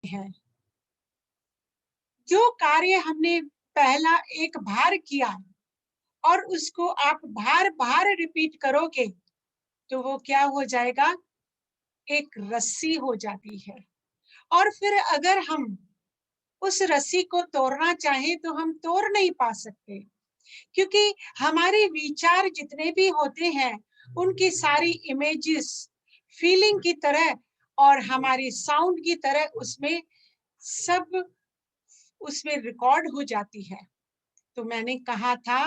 हैं। जो कार्य हमने पहला एक बार किया और उसको आप बार बार रिपीट करोगे तो वो क्या हो जाएगा, एक रस्सी हो जाती है। और फिर अगर हम उस रस्सी को तोड़ना चाहें तो हम तोड़ नहीं पा सकते, क्योंकि हमारे विचार जितने भी होते हैं उनकी सारी इमेजेस फीलिंग की तरह और हमारी साउंड की तरह उसमें सब उसमें रिकॉर्ड हो जाती है। तो मैंने कहा था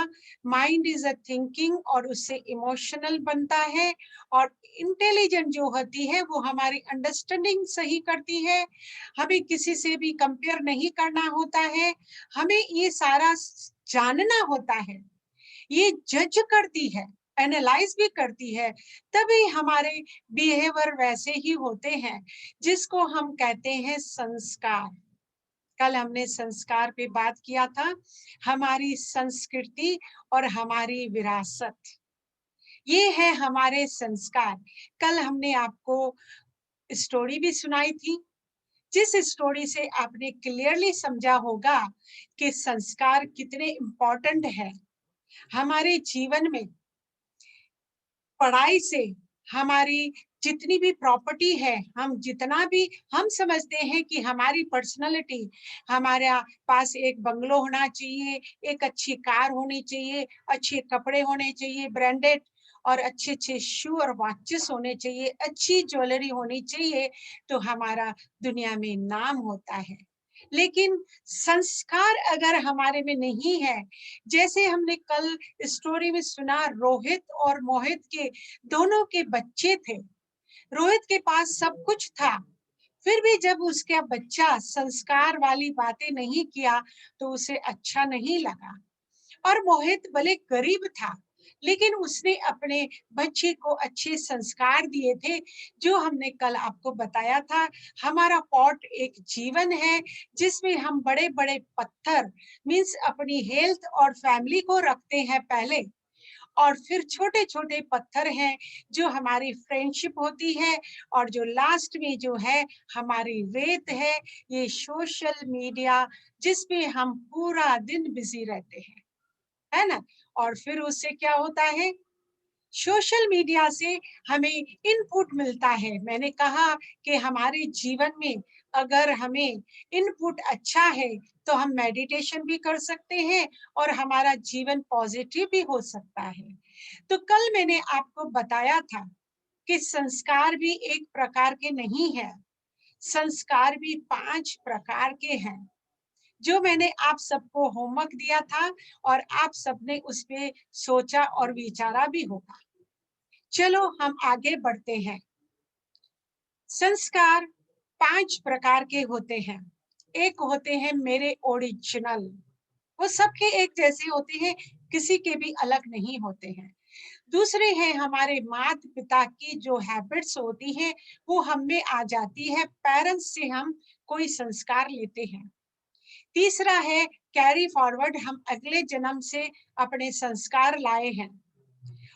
माइंड इज अ थिंकिंग और उससे इमोशनल बनता है, और इंटेलिजेंट जो होती है वो हमारी अंडरस्टैंडिंग सही करती है। हमें किसी से भी कंपेयर नहीं करना होता है, हमें ये सारा जानना होता है, ये जज करती है, एनालाइज भी करती है, तभी हमारे बिहेवियर वैसे ही होते हैं जिसको हम कहते हैं संस्कार। कल हमने संस्कार पे बात किया था, हमारी संस्कृति और हमारी विरासत, ये है हमारे संस्कार। कल हमने आपको स्टोरी भी सुनाई थी, जिस स्टोरी से आपने क्लियरली समझा होगा कि संस्कार कितने इम्पोर्टेंट है हमारे जीवन में। पढ़ाई से हमारी जितनी भी प्रॉपर्टी है, हम जितना भी हम समझते हैं कि हमारी पर्सनालिटी, हमारे पास एक बंगलो होना चाहिए, एक अच्छी कार होनी चाहिए, अच्छे कपड़े होने चाहिए ब्रांडेड, और अच्छे अच्छे शू और वॉचेस होने चाहिए, अच्छी ज्वेलरी होनी चाहिए, तो हमारा दुनिया में नाम होता है। लेकिन संस्कार अगर हमारे में नहीं है, जैसे हमने कल स्टोरी में सुना, रोहित और मोहित के दोनों के बच्चे थे। रोहित के पास सब कुछ था, फिर भी जब उसका बच्चा संस्कार वाली बातें नहीं किया तो उसे अच्छा नहीं लगा। और मोहित भले गरीब था, लेकिन उसने अपने बच्चे को अच्छे संस्कार दिए थे, जो हमने कल आपको बताया था। हमारा पॉट एक जीवन है जिसमें हम बड़े बड़े पत्थर मीन्स अपनी हेल्थ और फैमिली को रखते हैं पहले, और फिर छोटे छोटे पत्थर हैं जो हमारी फ्रेंडशिप होती है, और जो लास्ट में जो है हमारी रेत है, ये सोशल मीडिया जिसमें हम पूरा दिन बिजी रहते हैं, है ना। और फिर उससे क्या होता है, सोशल मीडिया से हमें इनपुट मिलता है। मैंने कहा कि हमारे जीवन में अगर हमें इनपुट अच्छा है तो हम मेडिटेशन भी कर सकते हैं और हमारा जीवन पॉजिटिव भी हो सकता है। तो कल मैंने आपको बताया था कि संस्कार भी एक प्रकार के नहीं है, संस्कार भी 5 प्रकार के हैं, जो मैंने आप सबको होमवर्क दिया था और आप सबने उस पे सोचा और विचारा भी होगा। चलो हम आगे बढ़ते हैं। संस्कार 5 प्रकार के होते हैं। एक होते हैं मेरे ओरिजिनल, वो सबके एक जैसे होते हैं, किसी के भी अलग नहीं होते हैं। दूसरे हैं हमारे माता पिता की जो हैबिट्स होती है, वो हम में आ जाती है, पेरेंट्स से हम कोई संस्कार लेते हैं। तीसरा है कैरी फॉरवर्ड, हम अगले जन्म से अपने संस्कार लाए हैं।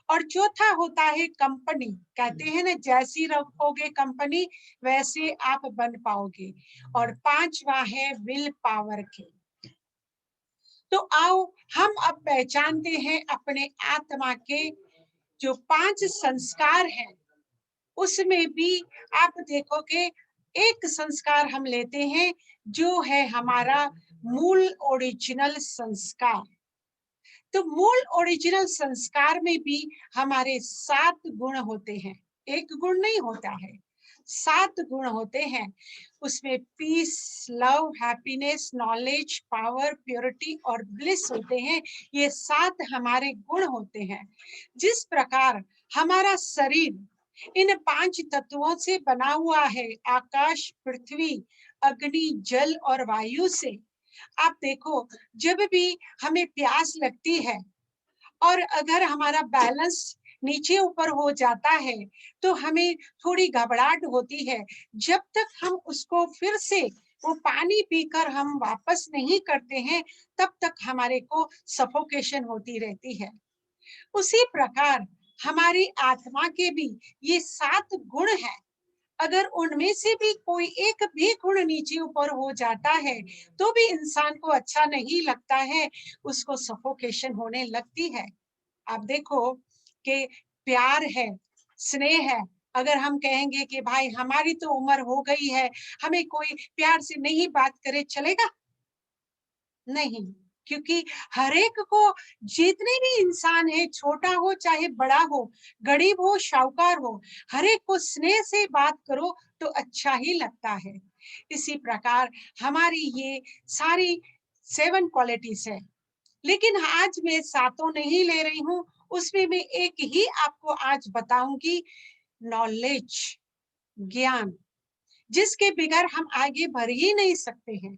और चौथा होता है कंपनी, कहते हैं ना जैसी रखोगे कंपनी वैसे आप बन पाओगे। और पांचवा है विल पावर के। तो आओ हम अब पहचानते हैं अपने आत्मा के जो 5 संस्कार हैं। उसमें भी आप देखोगे एक संस्कार हम लेते हैं जो है हमारा मूल ओरिजिनल संस्कार। तो मूल ओरिजिनल संस्कार में भी हमारे 7 गुण होते हैं, एक गुण नहीं होता है, 7 गुण होते हैं। उसमें peace, love, happiness, knowledge, power, purity और ब्लिस होते हैं। ये 7 हमारे गुण होते हैं। जिस प्रकार हमारा शरीर इन 5 तत्वों से बना हुआ है, आकाश, पृथ्वी, अग्नि, जल और वायु से। आप देखो जब भी हमें प्यास लगती है और अगर हमारा बैलेंस नीचे ऊपर हो जाता है तो हमें थोड़ी घबराहट होती है। जब तक हम उसको फिर से वो पानी पीकर हम वापस नहीं करते हैं, तब तक हमारे को सफोकेशन होती रहती है। उसी प्रकार हमारी आत्मा के भी ये 7 गुण हैं। अगर उनमें से भी कोई एक भी गुण नीचे ऊपर हो जाता है तो भी इंसान को अच्छा नहीं लगता है, उसको सफोकेशन होने लगती है। आप देखो कि प्यार है, स्नेह है, अगर हम कहेंगे कि भाई हमारी तो उम्र हो गई है, हमें कोई प्यार से नहीं बात करे, चलेगा? नहीं, क्योंकि हर एक को, जितने भी इंसान है, छोटा हो चाहे बड़ा हो, गरीब हो शाहूकार हो, हर एक को स्नेह से बात करो तो अच्छा ही लगता है। इसी प्रकार हमारी ये सारी 7 क्वालिटीज है, लेकिन आज मैं सातों नहीं ले रही हूँ, उसमें मैं एक ही आपको आज बताऊंगी, नॉलेज, ज्ञान, जिसके बगैर हम आगे बढ़ ही नहीं सकते हैं।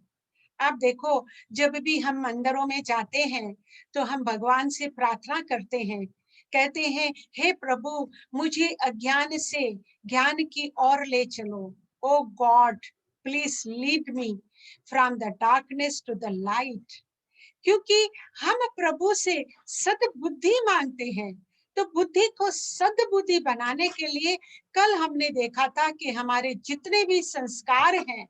आप देखो, जब भी हम मंदिरों में जाते हैं तो हम भगवान से प्रार्थना करते हैं, कहते हैं हे प्रभु, मुझे अज्ञान से ज्ञान की ओर ले चलो। O God, please lead me from the darkness to the light. क्योंकि हम प्रभु से सद्बुद्धि मांगते हैं, तो बुद्धि को सद्बुद्धि बनाने के लिए कल हमने देखा था कि हमारे जितने भी संस्कार हैं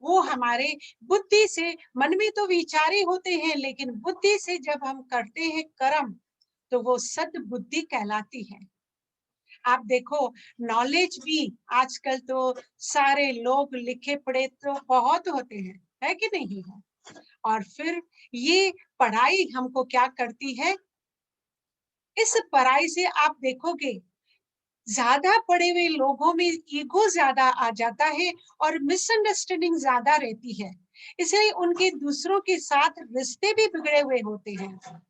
वो हमारे बुद्धि से, मन में तो विचारे होते हैं, लेकिन बुद्धि से जब हम करते हैं कर्म तो वो सद्बुद्धि कहलाती है। आप देखो, नॉलेज भी आजकल तो सारे लोग लिखे पढ़े तो बहुत होते हैं, है कि नहीं है? और फिर ये पढ़ाई हमको क्या करती है? इस पढ़ाई से आप देखोगे ज्यादा पढ़े हुए लोगों में ईगो ज्यादा आ जाता है और मिसअंडरस्टैंडिंग ज्यादा रहती है, इसलिए उनके दूसरों के साथ रिश्ते भी बिगड़े हुए होते हैं।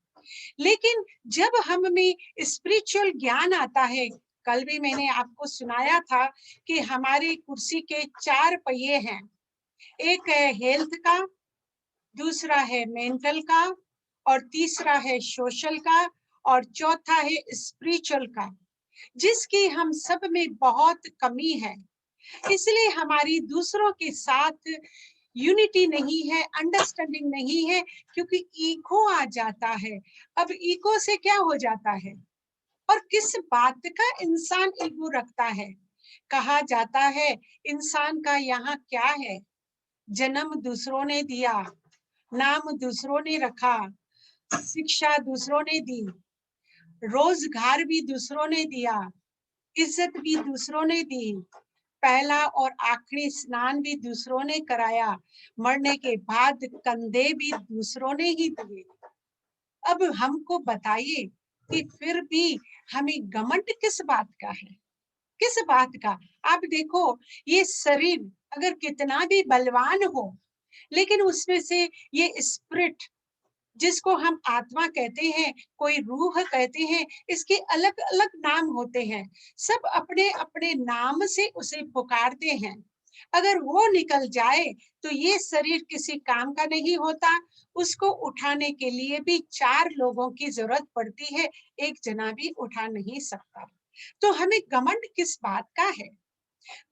लेकिन जब हम में स्पिरिचुअल ज्ञान आता है, कल भी मैंने आपको सुनाया था कि हमारी कुर्सी के 4 पहिए हैं, एक है हेल्थ का, दूसरा है मेंटल का, और तीसरा है सोशल का, और चौथा है स्पिरिचुअल का, जिसकी हम सब में बहुत कमी है। इसलिए हमारी दूसरों के साथ यूनिटी नहीं है, अंडरस्टैंडिंग नहीं है, क्योंकि ईगो आ जाता है। अब ईगो से क्या हो जाता है और किस बात का इंसान ईगो रखता है? कहा जाता है इंसान का यहाँ क्या है, जन्म दूसरों ने दिया, नाम दूसरों ने रखा, शिक्षा दूसरों ने दी, रोजगार भी दूसरों ने दिया, इज्जत भी दूसरों ने दी, पहला और आखिरी स्नान भी दूसरों ने कराया, मरने के बाद कंधे भी दूसरों ने ही दिए। अब हमको बताइए कि फिर भी हमें घमंड किस बात का है, किस बात का? आप देखो, ये शरीर अगर कितना भी बलवान हो, लेकिन उसमें से ये स्पिरिट, जिसको हम आत्मा कहते हैं, कोई रूह कहते हैं, इसके अलग अलग नाम होते हैं, सब अपने अपने नाम से उसे पुकारते हैं। अगर वो निकल जाए तो ये शरीर किसी काम का नहीं होता, उसको उठाने के लिए भी 4 लोगों की जरूरत पड़ती है, एक जना भी उठा नहीं सकता। तो हमें घमंड किस बात का है?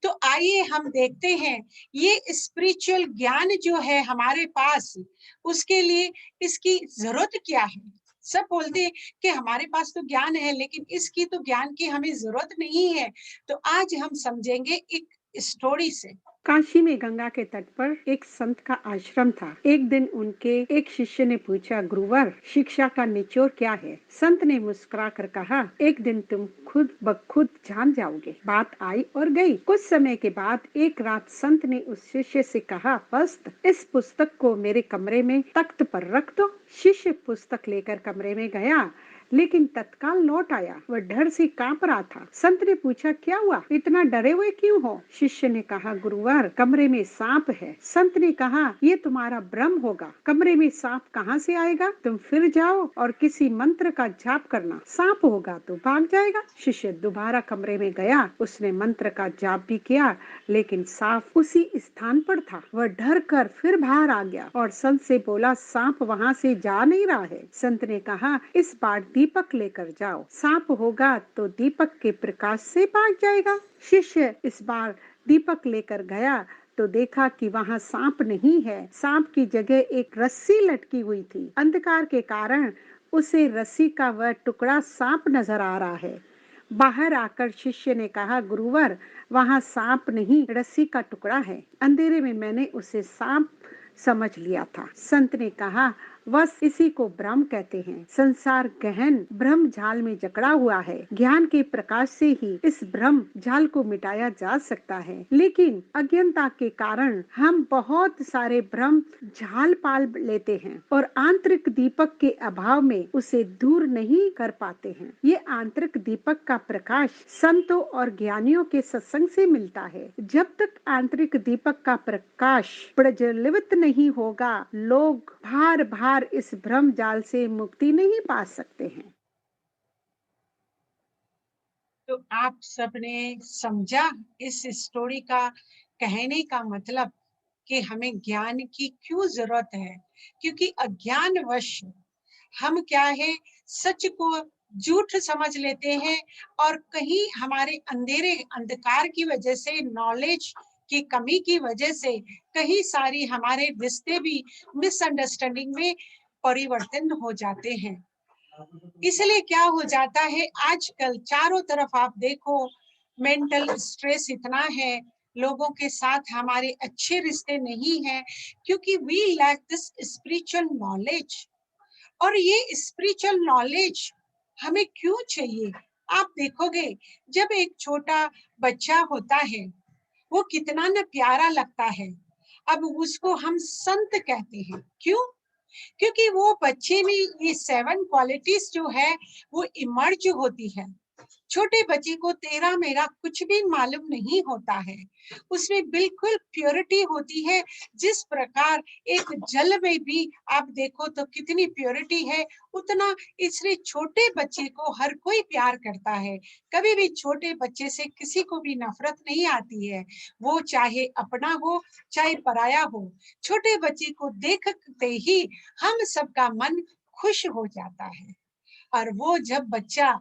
तो आइए हम देखते हैं, ये स्पिरिचुअल ज्ञान जो है हमारे पास, उसके लिए इसकी जरूरत क्या है? सब बोलते हैं कि हमारे पास तो ज्ञान है, लेकिन इसकी तो ज्ञान की हमें जरूरत नहीं है। तो आज हम समझेंगे एक स्टोरी से। काशी में गंगा के तट पर एक संत का आश्रम था। एक दिन उनके एक शिष्य ने पूछा, गुरुवर, शिक्षा का निचोड़ क्या है? संत ने मुस्कुरा कर कहा, एक दिन तुम खुद ब खुद जान जाओगे। बात आई और गई। कुछ समय के बाद एक रात संत ने उस शिष्य से कहा, पस्त, इस पुस्तक को मेरे कमरे में तख्त पर रख दो। शिष्य पुस्तक लेकर कमरे में गया, लेकिन तत्काल लौट आया। वह डर से कांप रहा था। संत ने पूछा, क्या हुआ? इतना डरे हुए क्यों हो? शिष्य ने कहा, गुरुवर, कमरे में सांप है। संत ने कहा, ये तुम्हारा भ्रम होगा। कमरे में सांप कहाँ से आएगा? तुम फिर जाओ और किसी मंत्र का जाप करना, सांप होगा तो भाग जाएगा। शिष्य दोबारा कमरे में गया। उसने मंत्र का जाप भी किया, लेकिन सांप उसी स्थान पर था। वह डर कर फिर बाहर आ गया और संत से बोला, सांप वहाँ से जा नहीं रहा है। संत ने कहा, इस बार दीपक लेकर जाओ, सांप होगा तो दीपक के प्रकाश से भाग जाएगा। शिष्य इस बार दीपक लेकर गया तो देखा कि वहाँ सांप नहीं है। सांप की जगह एक रस्सी लटकी हुई थी। अंधकार के कारण उसे रस्सी का वह टुकड़ा सांप नजर आ रहा है। बाहर आकर शिष्य ने कहा, गुरुवर, वहां सांप नहीं, रस्सी का टुकड़ा है। अंधेरे में मैंने उसे सांप समझ लिया था। संत ने कहा, बस इसी को भ्रम कहते हैं। संसार गहन भ्रम जाल में जकड़ा हुआ है। ज्ञान के प्रकाश से ही इस भ्रम जाल को मिटाया जा सकता है, लेकिन अज्ञानता के कारण हम बहुत सारे भ्रम झाल पाल लेते हैं और आंतरिक दीपक के अभाव में उसे दूर नहीं कर पाते हैं। ये आंतरिक दीपक का प्रकाश संतों और ज्ञानियों के सत्संग से मिलता है। जब तक आंतरिक दीपक का प्रकाश प्रज्वलित नहीं होगा, लोग बार बार इस भ्रम जाल से मुक्ति नहीं पा सकते हैं। तो आप सबने समझा इस स्टोरी का कहने का मतलब कि हमें ज्ञान की क्यों जरूरत है। क्योंकि अज्ञानवश हम क्या है, सच को झूठ समझ लेते हैं और कहीं हमारे अंधेरे अंधकार की वजह से, नॉलेज की कमी की वजह से कहीं सारी हमारे रिश्ते भी मिसअंडरस्टैंडिंग में परिवर्तन हो जाते हैं। इसलिए क्या हो जाता है, आजकल चारों तरफ आप देखो मेंटल स्ट्रेस इतना है, लोगों के साथ हमारे अच्छे रिश्ते नहीं हैं, क्योंकि we lack this spiritual knowledge. और ये स्पिरिचुअल नॉलेज हमें क्यों चाहिए? आप देखोगे, जब एक छोटा बच्चा होता है, वो कितना न प्यारा लगता है। अब उसको हम संत कहते हैं, क्यों? क्योंकि वो बच्चे में ये 7 क्वालिटीज जो है वो इमर्ज होती है। छोटे बच्चे को तेरा मेरा कुछ भी मालूम नहीं होता है, उसमें बिल्कुल प्योरिटी होती है। जिस प्रकार एक जल में भी आप देखो तो कितनी प्योरिटी है, उतना इसलिए छोटे बच्चे को हर कोई प्यार करता है। कभी भी छोटे बच्चे से किसी को भी नफरत नहीं आती है, वो चाहे अपना हो चाहे पराया हो। छोटे बच्चे को देखते ही हम सबका मन खुश हो जाता है। और वो जब बच्चा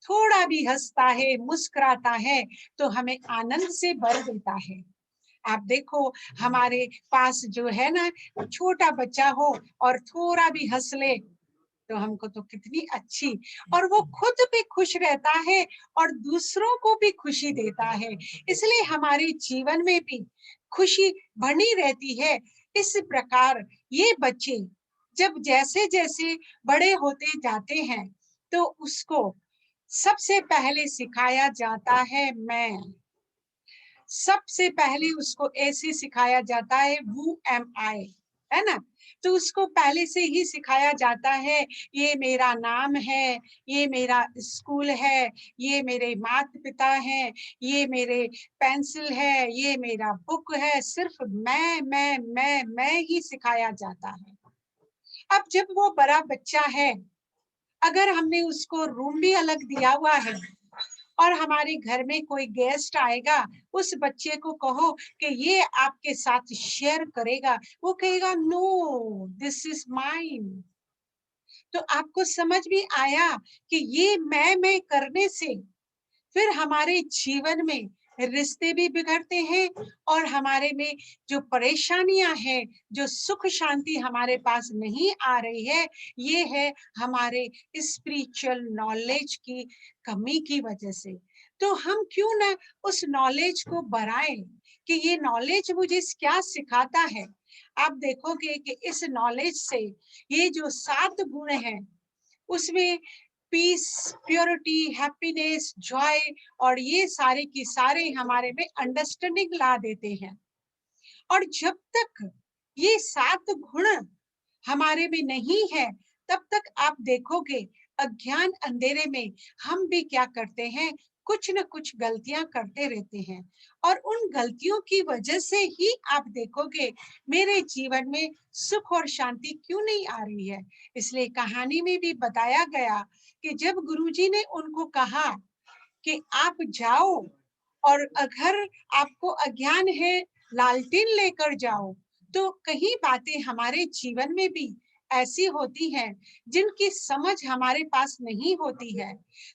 थोड़ा भी हंसता है, मुस्कुराता है, तो हमें आनंद से भर देता है। आप देखो, हमारे पास जो है ना, छोटा बच्चा हो और थोड़ा भी हंस ले तो हमको तो कितनी अच्छी, और वो खुद भी खुश रहता है और दूसरों को भी खुशी देता है। इसलिए हमारे जीवन में भी खुशी बनी रहती है। इस प्रकार ये बच्चे जब जैसे जैसे बड़े होते जाते हैं, तो उसको सबसे पहले सिखाया जाता है मैं। सबसे पहले उसको ऐसे सिखाया जाता है, who am I, है ना? तो उसको पहले से ही सिखाया जाता है, ये मेरा नाम है, ये मेरा स्कूल है, ये मेरे माता पिता हैं, ये मेरे पेंसिल है, ये मेरा बुक है। सिर्फ मैं ही सिखाया जाता है। अब जब वो बड़ा बच्चा है, अगर हमने उसको रूम भी अलग दिया हुआ है और हमारे घर में कोई गेस्ट आएगा, उस बच्चे को कहो कि ये आपके साथ शेयर करेगा, वो कहेगा नो, दिस इज माइन। तो आपको समझ भी आया कि ये मैं करने से फिर हमारे जीवन में रिश्ते भी बिगड़ते हैं और हमारे में जो परेशानियां हैं, जो सुख शांति हमारे पास नहीं आ रही है, ये है हमारे स्पिरिचुअल नॉलेज की कमी की वजह से। तो हम क्यों ना उस नॉलेज को बढ़ाएं कि ये नॉलेज मुझे क्या सिखाता है। आप देखोगे कि इस नॉलेज से ये जो 7 गुण हैं, उसमें पीस, प्योरिटी, हैप्पीनेस, जॉय और ये सारे की सारे हमारे में अंडरस्टैंडिंग ला देते हैं। और जब तक ये 7 गुण हमारे में नहीं है, तब तक आप देखोगे अज्ञान अंधेरे में हम भी क्या करते हैं, कुछ न कुछ गलतियां करते रहते हैं। और उन गलतियों की वजह से ही आप देखोगे मेरे जीवन में सुख और शांति क्यों नहीं आ रही है। इसलिए कहानी में भी बताया गया कि जब गुरुजी ने उनको कहा कि आप जाओ और अगर आपको अज्ञान है, लालटेन लेकर जाओ। तो कई बातें हमारे जीवन में भी ऐसी होती हैं जिनकी समझ हमारे पास नहीं होती है।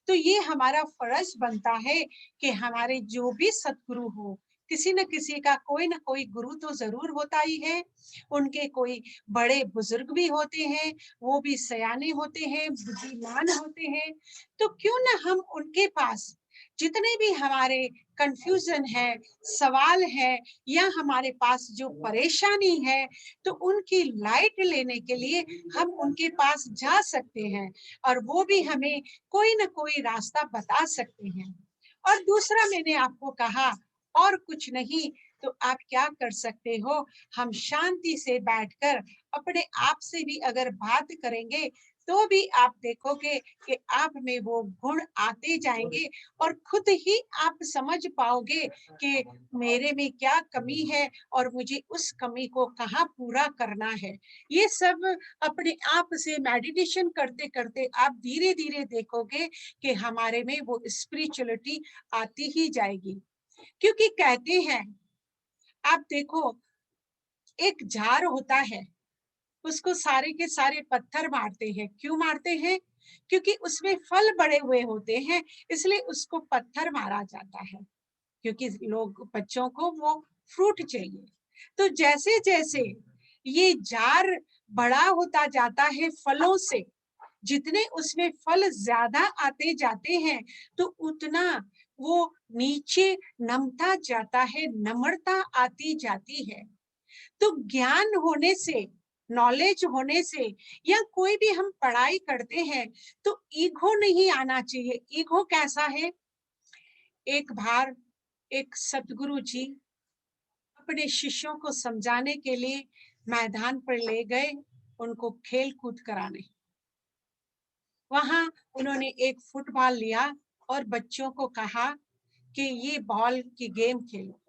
तो ये हमारा फर्ज बनता है कि हमारे जो भी सतगुरु हो, किसी न किसी का कोई न कोई गुरु तो जरूर होता ही है। उनके कोई बड़े बुजुर्ग भी होते हैं, वो भी सयाने होते हैं, बुद्धिमान होते हैं। तो क्यों ना हम उनके पास जितने भी हमारे कंफ्यूजन है, सवाल है, या हमारे पास जो परेशानी है, तो उनकी लाइट लेने के लिए हम उनके पास जा सकते हैं और वो भी हमें कोई ना कोई रास्ता बता सकते हैं। और दूसरा मैंने आपको कहा, और कुछ नहीं तो आप क्या कर सकते हो, हम शांति से बैठकर अपने आप से भी अगर बात करेंगे तो भी आप देखोगे कि आप में वो गुण आते जाएंगे और खुद ही आप समझ पाओगे कि मेरे में क्या कमी है और मुझे उस कमी को कहाँ पूरा करना है। ये सब अपने आप से मेडिटेशन करते करते आप धीरे धीरे देखोगे कि हमारे में वो स्पिरिचुअलिटी आती ही जाएगी। क्योंकि कहते हैं, आप देखो, एक झाड़ होता है, उसको सारे के सारे पत्थर मारते हैं। क्यों मारते हैं? क्योंकि उसमें फल बड़े हुए होते हैं, इसलिए उसको पत्थर मारा जाता है, क्योंकि लोग बच्चों को वो फ्रूट चाहिए। तो जैसे जैसे ये जार बड़ा होता जाता है फलों से, जितने उसमें फल ज्यादा आते जाते हैं, तो उतना वो नीचे नमता जाता है, नम्रता आती जाती है। तो ज्ञान होने से, नॉलेज होने से, या कोई भी हम पढ़ाई करते हैं, तो ईगो नहीं आना चाहिए। ईगो कैसा है? एक बार एक सतगुरु जी अपने शिष्यों को समझाने के लिए मैदान पर ले गए, उनको खेल कूद कराने। वहां उन्होंने एक फुटबॉल लिया और बच्चों को कहा कि ये बॉल की गेम खेलो।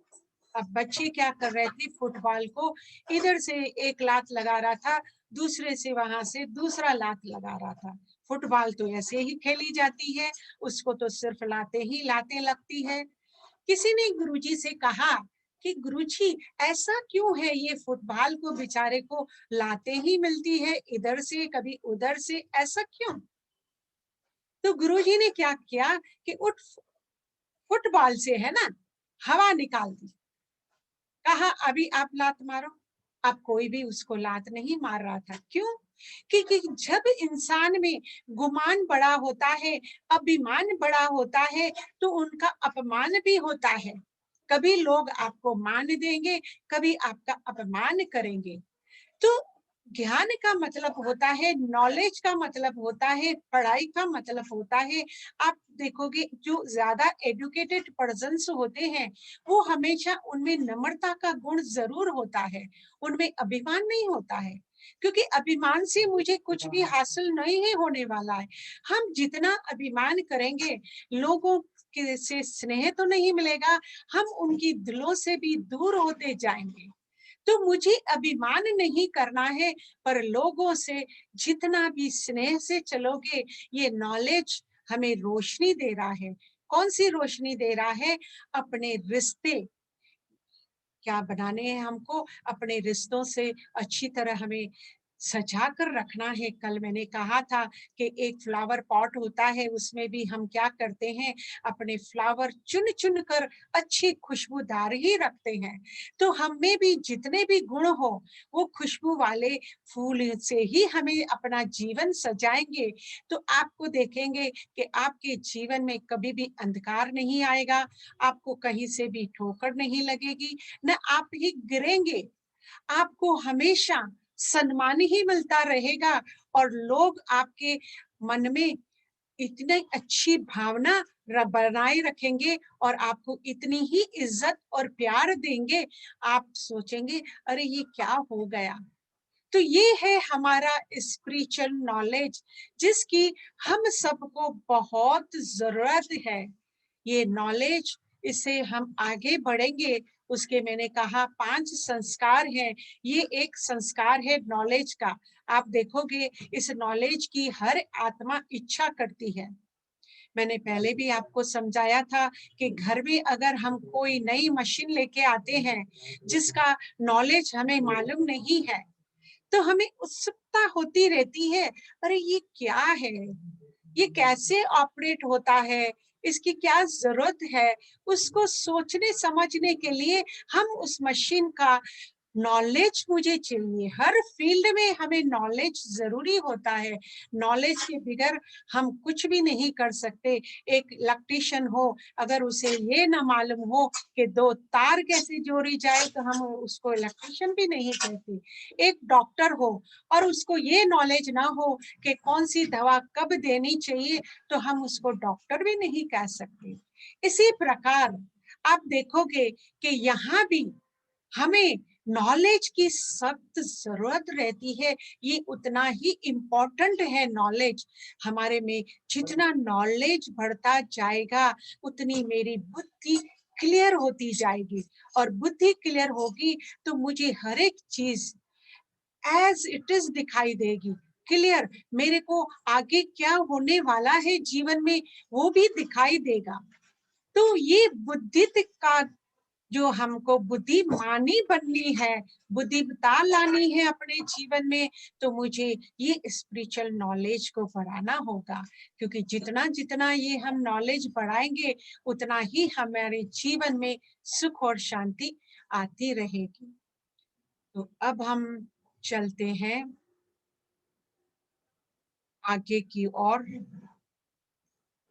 अब बच्चे क्या कर रहे थे, फुटबॉल को इधर से एक लात लगा रहा था, दूसरे से वहां से दूसरा लात लगा रहा था। फुटबॉल तो ऐसे ही खेली जाती है, उसको तो सिर्फ लाते ही लाते लगती है। किसी ने गुरुजी से कहा कि गुरुजी, ऐसा क्यों है, ये फुटबॉल को बेचारे को लाते ही मिलती है, इधर से कभी उधर से, ऐसा क्यों? तो गुरुजी ने क्या किया कि उठ फुटबॉल से है ना हवा निकाल दी। कहा अभी आप लात मारो। अब कोई भी उसको लात नहीं मार रहा था। क्यों? क्योंकि जब इंसान में गुमान बड़ा होता है, अभिमान बड़ा होता है, तो उनका अपमान भी होता है। कभी लोग आपको मान देंगे, कभी आपका अपमान करेंगे। तो ज्ञान का मतलब होता है, नॉलेज का मतलब होता है, पढ़ाई का मतलब होता है। आप देखोगे जो ज्यादा एजुकेटेड पर्सन्स होते हैं, वो हमेशा उनमें नम्रता का गुण जरूर होता है, उनमें अभिमान नहीं होता है। क्योंकि अभिमान से मुझे कुछ भी हासिल नहीं है होने वाला है। हम जितना अभिमान करेंगे, लोगों के से स्नेह तो नहीं मिलेगा, हम उनकी दिलों से भी दूर होते जाएंगे। तो मुझे अभिमान नहीं करना है, पर लोगों से जितना भी स्नेह से चलोगे, ये नॉलेज हमें रोशनी दे रहा है। कौन सी रोशनी दे रहा है? अपने रिश्ते क्या बनाने हैं हमको, अपने रिश्तों से अच्छी तरह हमें सजा कर रखना है। कल मैंने कहा था कि एक फ्लावर पॉट होता है, उसमें भी हम क्या करते हैं, अपने फ्लावर चुन चुन कर अच्छी खुशबूदार ही रखते हैं। तो हम में भी जितने भी गुण हो, वो खुशबू वाले फूल से ही हमें अपना जीवन सजाएंगे। तो आपको देखेंगे कि आपके जीवन में कभी भी अंधकार नहीं आएगा, आपको कहीं से भी ठोकर नहीं लगेगी, न आप ही गिरेंगे। आपको हमेशा सम्मान ही मिलता रहेगा और लोग आपके मन में इतनी अच्छी भावना बनाए रखेंगे और आपको इतनी ही इज्जत और प्यार देंगे, आप सोचेंगे अरे ये क्या हो गया। तो ये है हमारा स्पिरिचुअल नॉलेज, जिसकी हम सबको बहुत जरूरत है। ये नॉलेज, इससे हम आगे बढ़ेंगे। उसके मैंने कहा 5 संस्कार हैं, ये एक संस्कार है नॉलेज का। आप देखोगे इस नॉलेज की हर आत्मा इच्छा करती है। मैंने पहले भी आपको समझाया था कि घर में अगर हम कोई नई मशीन लेके आते हैं जिसका नॉलेज हमें मालूम नहीं है, तो हमें उत्सुकता होती रहती है, अरे ये क्या है, ये कैसे ऑपरेट होता है, इसकी क्या जरूरत है, उसको सोचने समझने के लिए हम उस मशीन का नॉलेज मुझे चाहिए। हर फील्ड में हमें नॉलेज जरूरी होता है। नॉलेज के बगैर हम कुछ भी नहीं कर सकते। एक इलेक्ट्रिशियन हो, अगर उसे ये ना मालूम हो कि दो तार कैसे जोड़ी जाए, तो हम उसको इलेक्ट्रिशियन भी नहीं कहते। एक डॉक्टर हो और उसको ये नॉलेज ना हो कि कौन सी दवा कब देनी चाहिए, तो हम उसको डॉक्टर भी नहीं कह सकते। इसी प्रकार आप देखोगे कि यहाँ भी हमें नॉलेज की सख्त जरूरत रहती है। ये उतना ही इम्पोर्टेंट है नॉलेज। हमारे में जितना नॉलेज बढ़ता जाएगा, उतनी मेरी बुद्धि क्लियर होती जाएगी, और बुद्धि क्लियर होगी तो मुझे हर एक चीज एज इट इज दिखाई देगी क्लियर। मेरे को आगे क्या होने वाला है जीवन में, वो भी दिखाई देगा। तो ये बुद्धि का जो हमको बुद्धिमानी बननी है, बुद्धिमता लानी है अपने जीवन में, तो मुझे ये स्पिरिचुअल नॉलेज को बढ़ाना होगा। क्योंकि जितना जितना ये हम नॉलेज बढ़ाएंगे, उतना ही हमारे जीवन में सुख और शांति आती रहेगी। तो अब हम चलते हैं आगे की ओर,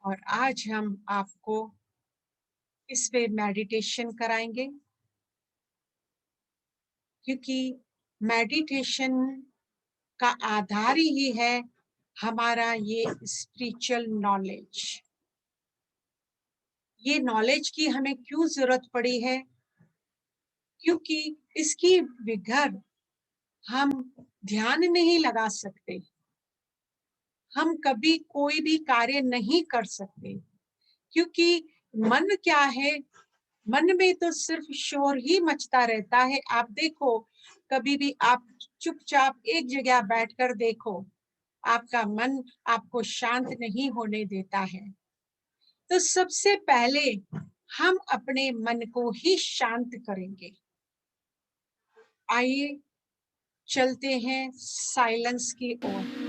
और आज हम आपको इस पे मेडिटेशन कराएंगे। क्योंकि मेडिटेशन का आधार ही है हमारा ये स्पिरिचुअल नॉलेज। ये नॉलेज की हमें क्यों जरूरत पड़ी है? क्योंकि इसकी बगैर हम ध्यान नहीं लगा सकते, हम कभी कोई भी कार्य नहीं कर सकते। क्योंकि मन क्या है, मन में तो सिर्फ शोर ही मचता रहता है। आप देखो, कभी भी आप चुपचाप एक जगह बैठकर देखो, आपका मन आपको शांत नहीं होने देता है। तो सबसे पहले हम अपने मन को ही शांत करेंगे। आइए चलते हैं साइलेंस की ओर।